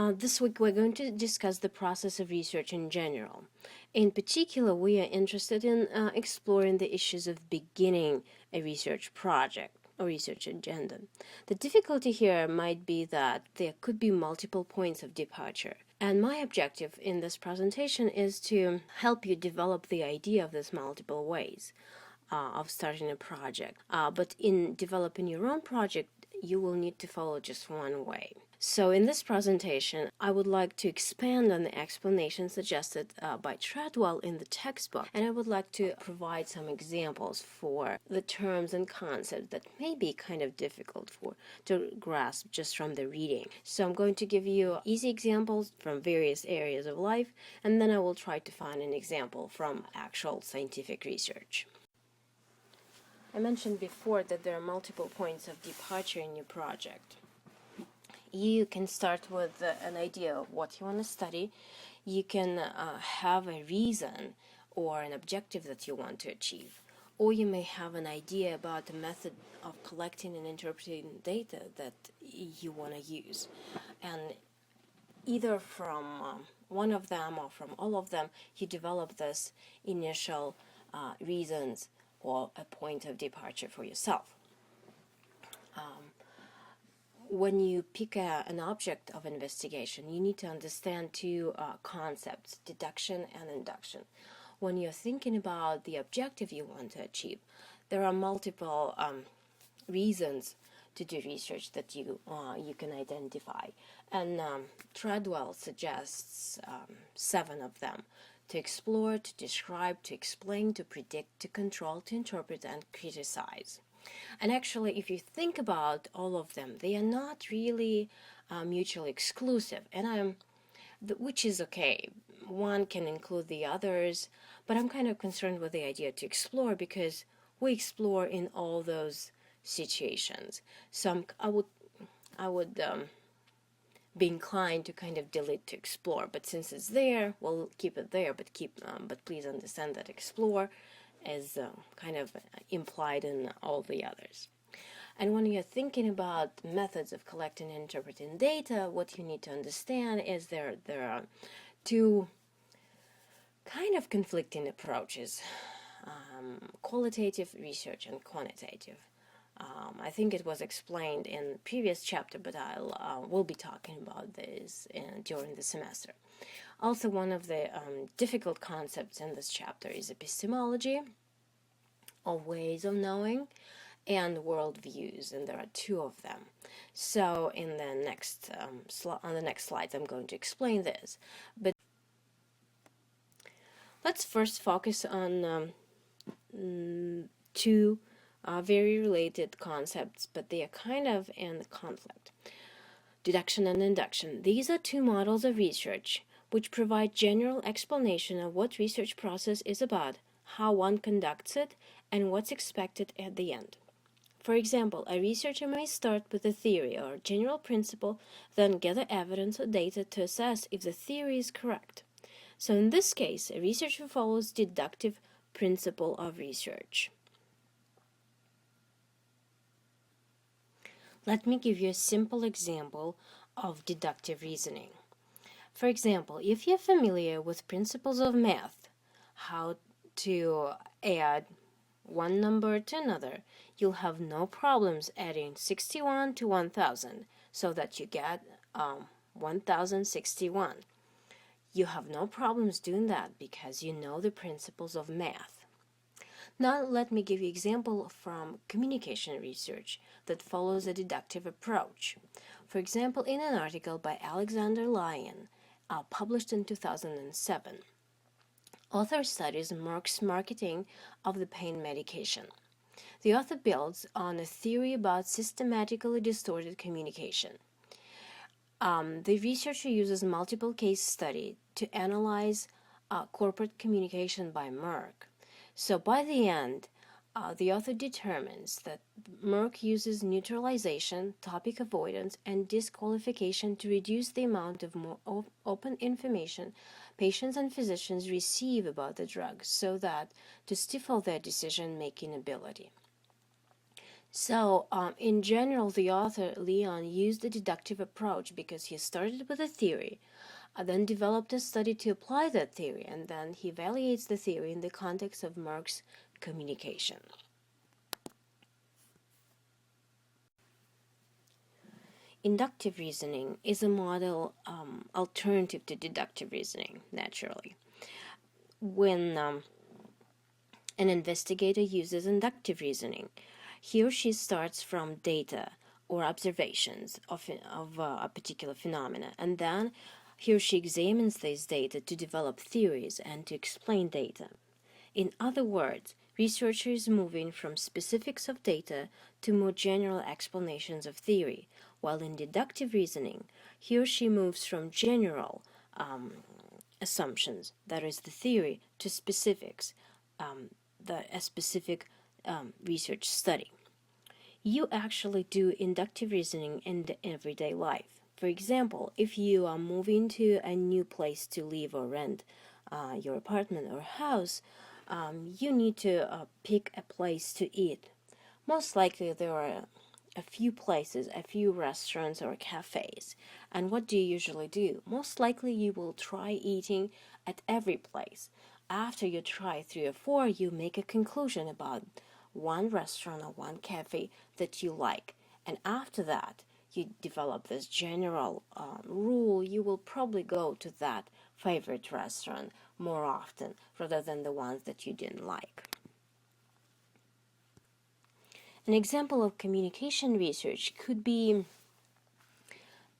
This week we're going to discuss the process of research in general. In particular, we are interested in exploring the issues of beginning a research project or research agenda. The difficulty here might be that there could be multiple points of departure. And my objective in this presentation is to help you develop the idea of these multiple ways of starting a project. But in developing your own project, you will need to follow just one way. So in this presentation, I would like to expand on the explanation suggested by Treadwell in the textbook, and I would like to provide some examples for the terms and concepts that may be kind of difficult to grasp just from the reading. So I'm going to give you easy examples from various areas of life, and then I will try to find an example from actual scientific research. I mentioned before that there are multiple points of departure in your project. You can start with an idea of what you want to study. You can have a reason or an objective that you want to achieve. Or you may have an idea about the method of collecting and interpreting data that you want to use. And either from one of them or from all of them, you develop this initial reasons or a point of departure for yourself. When you pick an object of investigation, you need to understand two concepts, deduction and induction. When you're thinking about the objective you want to achieve, there are multiple reasons to do research that you can identify. And Treadwell suggests 7 of them: to explore, to describe, to explain, to predict, to control, to interpret, and criticize. And actually, if you think about all of them, they are not really mutually exclusive, and which is okay. One can include the others, but I'm kind of concerned with the idea to explore, because we explore in all those situations. So I would be inclined to kind of delete to explore, but since it's there, we'll keep it there. But please understand that explore is kind of implied in all the others. And when you're thinking about methods of collecting and interpreting data, what you need to understand is there are two kind of conflicting approaches: qualitative research and quantitative. I think it was explained in the previous chapter, but we'll be talking about this during the semester. Also, one of the difficult concepts in this chapter is epistemology, or ways of knowing, and worldviews, and there are 2 of them. So in the next on the next slides, I'm going to explain this. But let's first focus on 2 very related concepts, but they are kind of in conflict: deduction and induction. These are 2 models of research which provide general explanation of what research process is about, how one conducts it, and what's expected at the end. For example, a researcher may start with a theory or general principle, then gather evidence or data to assess if the theory is correct. So in this case, a researcher follows deductive principle of research. Let me give you a simple example of deductive reasoning. For example, if you're familiar with principles of math, how to add one number to another, you'll have no problems adding 61 to 1000 so that you get 1061. You have no problems doing that because you know the principles of math. Now let me give you an example from communication research that follows a deductive approach. For example, in an article by Alexander Lyon, published in 2007, author studies Merck's marketing of the pain medication. The author builds on a theory about systematically distorted communication. The researcher uses multiple case studies to analyze corporate communication by Merck. So by the end, the author determines that Merck uses neutralization, topic avoidance, and disqualification to reduce the amount of more open information patients and physicians receive about the drug, so that to stifle their decision-making ability. So, in general, the author Leon used a deductive approach because he started with a theory, then developed a study to apply that theory, and then he evaluates the theory in the context of Marx's communication. Inductive reasoning is a model alternative to deductive reasoning, naturally. When an investigator uses inductive reasoning, he or she starts from data or observations of a particular phenomena, and then he or she examines these data to develop theories and to explain data. In other words, researcher is moving from specifics of data to more general explanations of theory, while in deductive reasoning, he or she moves from general assumptions, that is the theory, to specifics, a specific research study. You actually do inductive reasoning in the everyday life. For example, if you are moving to a new place to live or rent your apartment or house, you need to pick a place to eat. Most likely there are a few places, a few restaurants or cafes. And what do you usually do? Most likely you will try eating at every place. After you try 3 or 4, you make a conclusion about one restaurant or one cafe that you like. And after that, you develop this general rule. You will probably go to that favorite restaurant more often rather than the ones that you didn't like. An example of communication research could be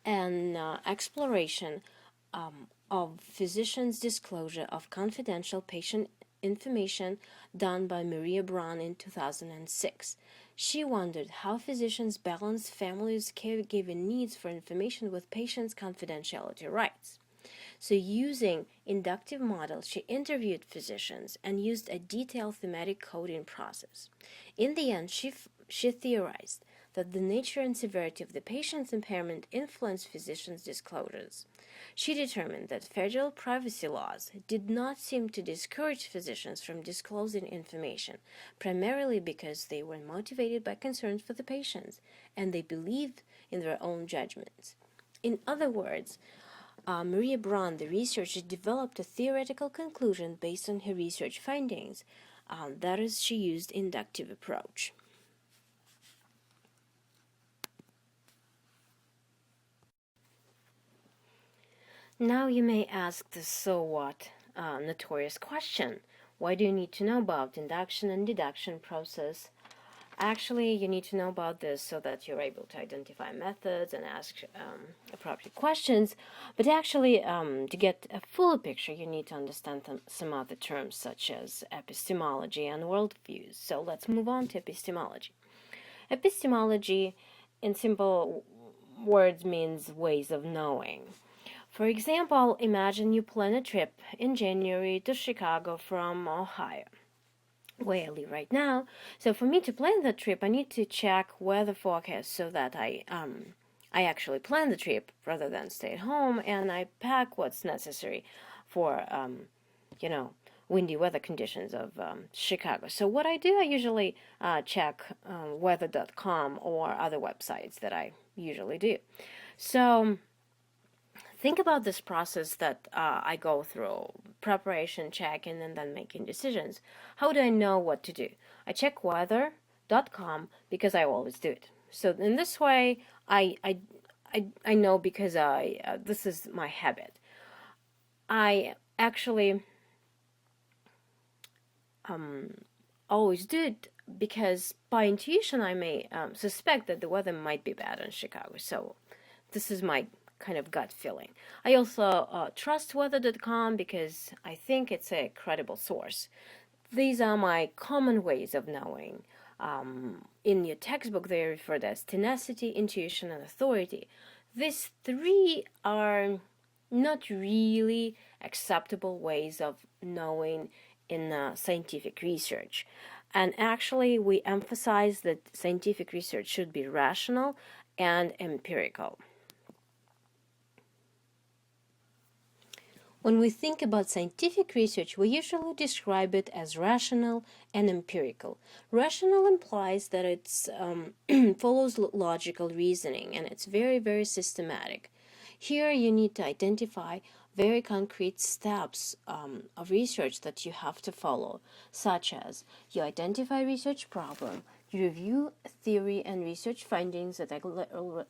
an exploration of physicians' disclosure of confidential patient information done by Maria Braun in 2006. She wondered how physicians balance families' caregiving needs for information with patients' confidentiality rights. So, using inductive models, she interviewed physicians and used a detailed thematic coding process. In the end, she theorized that the nature and severity of the patient's impairment influenced physicians' disclosures. She determined that federal privacy laws did not seem to discourage physicians from disclosing information, primarily because they were motivated by concerns for the patients and they believed in their own judgments. In other words, Maria Braun, the researcher, developed a theoretical conclusion based on her research findings. That is, she used inductive approach. Now you may ask the so what notorious question. Why do you need to know about induction and deduction process? Actually, you need to know about this so that you're able to identify methods and ask appropriate questions. But actually, to get a fuller picture, you need to understand some other terms such as epistemology and worldviews. So let's move on to epistemology. Epistemology, in simple words, means ways of knowing. For example, imagine you plan a trip in January to Chicago from Ohio, where I live right now. So for me to plan that trip, I need to check weather forecast so that I actually plan the trip rather than stay at home, and I pack what's necessary for windy weather conditions of Chicago. So what I do, I usually check weather.com or other websites that I usually do. So think about this process that I go through: preparation, checking, and then making decisions. How do I know what to do? I check weather.com because I always do it. So in this way, I know because this is my habit. I actually always do it because by intuition I may suspect that the weather might be bad in Chicago. So this is my kind of gut feeling. I also trust weather.com because I think it's a credible source. These are my common ways of knowing. In your textbook, they are referred as tenacity, intuition, and authority. These three are not really acceptable ways of knowing in scientific research. And actually, we emphasize that scientific research should be rational and empirical. When we think about scientific research, we usually describe it as rational and empirical. Rational implies that it follows logical reasoning and it's very, very systematic. Here you need to identify very concrete steps of research that you have to follow, such as you identify research problem, you review theory and research findings that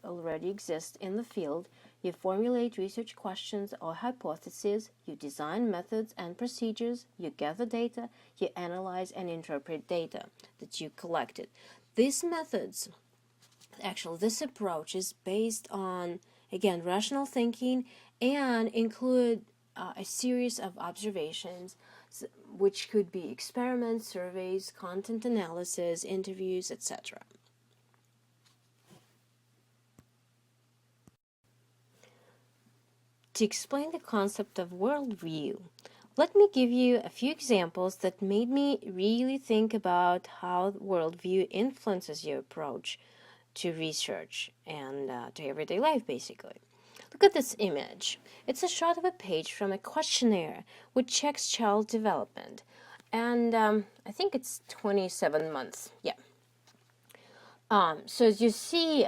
already exist in the field, you formulate research questions or hypotheses, you design methods and procedures, you gather data, you analyze and interpret data that you collected. These methods, actually, this approach is based on, again, rational thinking and include a series of observations, which could be experiments, surveys, content analysis, interviews, etc. To explain the concept of worldview, let me give you a few examples that made me really think about how worldview influences your approach to research and to everyday life, basically. Look at this image. It's a shot of a page from a questionnaire which checks child development. And I think it's 27 months. Yeah. So as you see,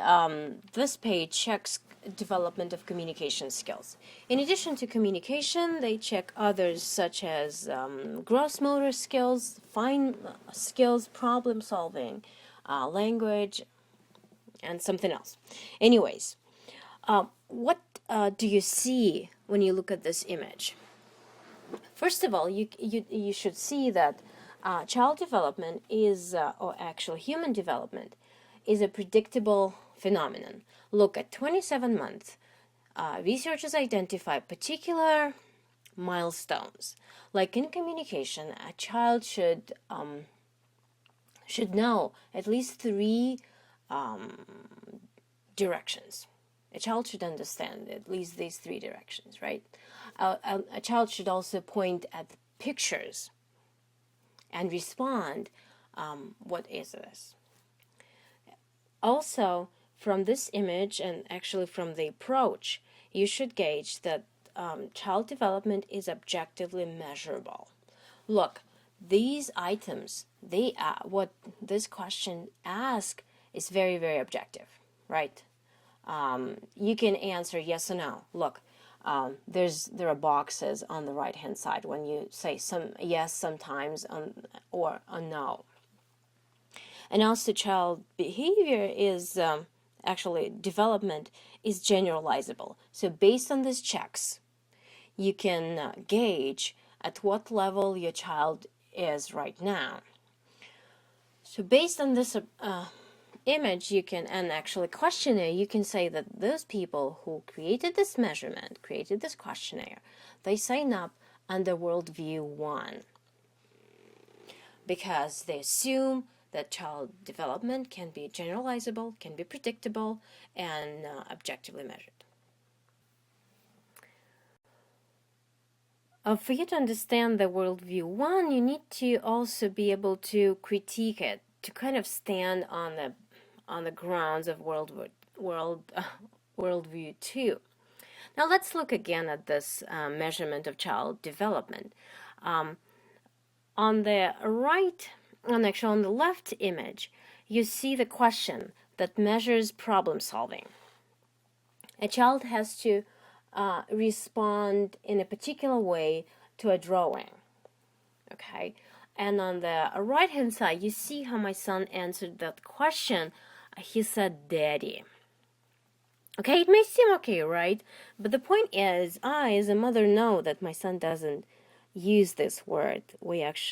this page checks development of communication skills. In addition to communication, they check others such as gross motor skills, fine skills, problem solving, language, and something else. Anyways, what do you see when you look at this image? First of all, you should see that child development is, or actual human development, is a predictable phenomenon. Look, at 27 months, researchers identify particular milestones. Like in communication, a child should know at least 3 directions. A child should understand at least these 3 directions, right? A child should also point at pictures and respond, what is this? Also, from this image, and actually from the approach, you should gauge that child development is objectively measurable. Look, these items, what this question asks is very, very objective, right? You can answer yes or no. Look, there are boxes on the right hand side when you say some yes sometimes or a no. And also child behavior is actually development is generalizable. So based on these checks, you can gauge at what level your child is right now. So based on this image, you can, and actually questionnaire, you can say that those people who created this measurement, created this questionnaire, they sign up under worldview 1 because they assume that child development can be generalizable, can be predictable, and objectively measured. For you to understand the worldview 1, you need to also be able to critique it, to kind of stand on the grounds of worldview 2. Now let's look again at this measurement of child development. On the right, actually on the left image, you see the question that measures problem solving. A child has to respond in a particular way to a drawing. Okay, and on the right hand side, you see how my son answered that question. He said daddy. Okay, it may seem okay, right? But the point is, I as a mother know that my son doesn't use this word.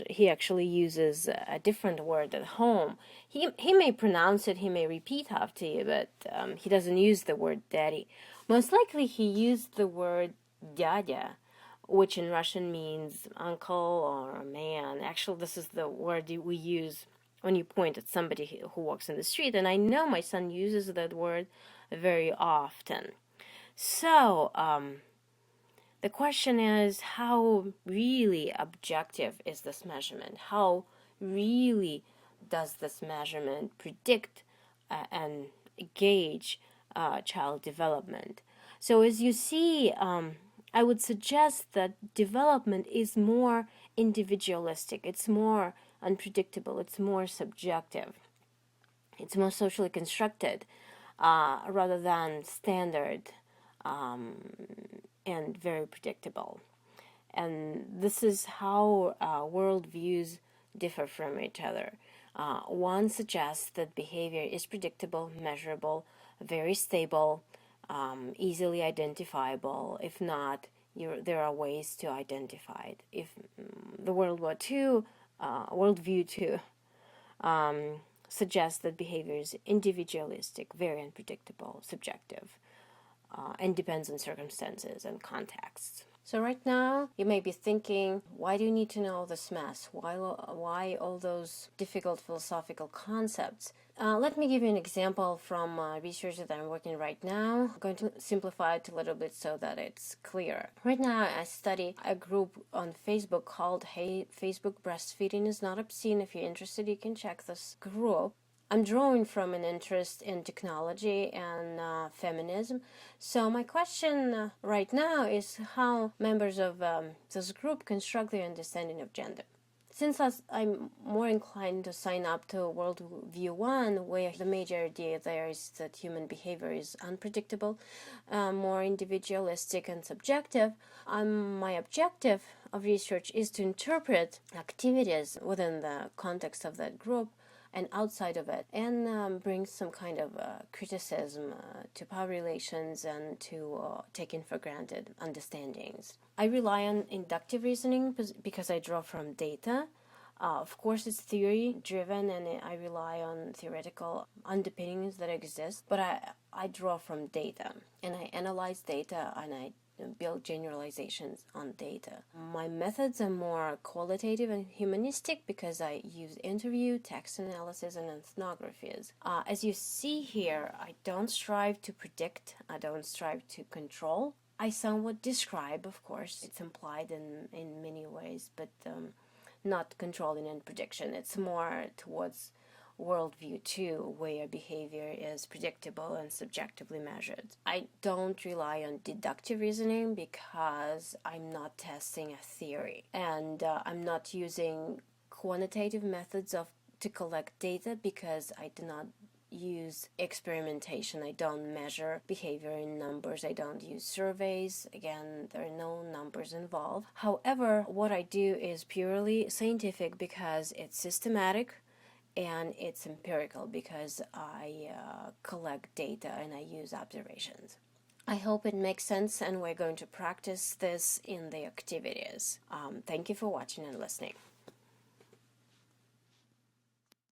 He actually uses a different word at home. He may pronounce it, he may repeat after you, but he doesn't use the word daddy. Most likely he used the word dядя, which in Russian means uncle or a man. Actually, this is the word we use when you point at somebody who walks in the street, and I know my son uses that word very often. So, the question is, how really objective is this measurement? How really does this measurement predict and gauge child development? So as you see I would suggest that development is more individualistic, it's more unpredictable, it's more subjective, it's more socially constructed rather than standard and very predictable. And this is how worldviews differ from each other. One suggests that behavior is predictable, measurable, very stable, easily identifiable. If not, there are ways to identify it. If the Worldview 2 suggests that behavior is individualistic, very unpredictable, subjective, and depends on circumstances and contexts. So right now, you may be thinking, why do you need to know all this mess? Why all those difficult philosophical concepts? Let me give you an example from research that I'm working right now. I'm going to simplify it a little bit so that it's clear. Right now, I study a group on Facebook called Hey, Facebook Breastfeeding is Not Obscene. If you're interested, you can check this group. I'm drawing from an interest in technology and feminism. So my question right now is how members of this group construct their understanding of gender. Since I'm more inclined to sign up to Worldview 1, where the major idea there is that human behavior is unpredictable, more individualistic and subjective, my objective of research is to interpret activities within the context of that group and outside of it, and bring some kind of criticism to power relations and to taken for granted understandings. I rely on inductive reasoning because I draw from data. Of course, it's theory driven, and I rely on theoretical underpinnings that exist, but I draw from data, and I analyze data, and I build generalizations on data. My methods are more qualitative and humanistic because I use interview, text analysis, and ethnographies. As you see here, I don't strive to predict, I don't strive to control. I somewhat describe, of course, it's implied in many ways, but not controlling and prediction. It's more towards Worldview 2, where behavior is predictable and subjectively measured. I don't rely on deductive reasoning because I'm not testing a theory, and I'm not using quantitative methods to collect data because I do not use experimentation. I don't measure behavior in numbers. I don't use surveys. Again, there are no numbers involved. However, what I do is purely scientific because it's systematic, and it's empirical because I collect data and I use observations. I hope it makes sense, and we're going to practice this in the activities. Thank you for watching and listening.